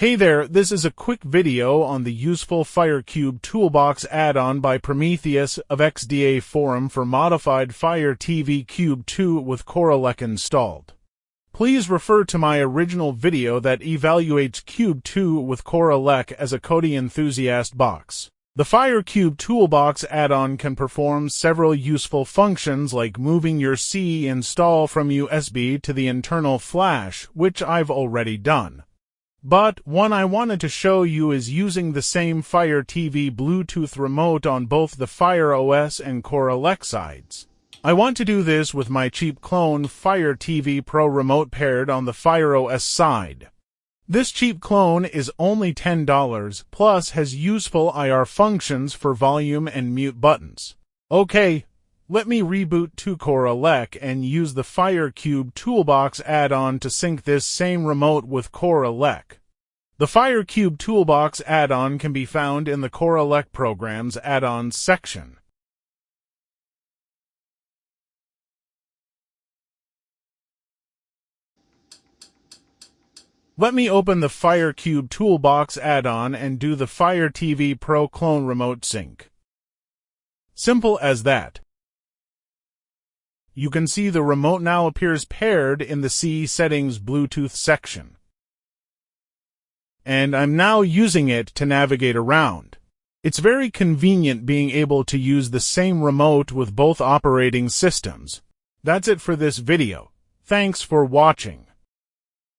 Hey there, this is a quick video on the useful FireCube Toolbox add-on by Prometheus of XDA Forum for modified Fire TV Cube 2 with CoreELEC installed. Please refer to my original video that evaluates Cube 2 with CoreELEC as a Kodi enthusiast box. The FireCube Toolbox add-on can perform several useful functions like moving your C install from USB to the internal flash, which I've already done. But one I wanted to show you is using the same Fire TV Bluetooth remote on both the Fire OS and CoreELEC sides. I want to do this with my cheap clone Fire TV Pro remote paired on the Fire OS side. This cheap clone is only $10, plus has useful IR functions for volume and mute buttons. Okay, let me reboot to CoreELEC and use the FireCube Toolbox add-on to sync this same remote with CoreELEC. The FireCube Toolbox add-on can be found in the CoreELEC Programs add-ons section. Let me open the FireCube Toolbox add-on and do the Fire TV Pro clone remote sync. Simple as that. You can see the remote now appears paired in the C settings Bluetooth section. And I'm now using it to navigate around. It's very convenient being able to use the same remote with both operating systems. That's it for this video. Thanks for watching.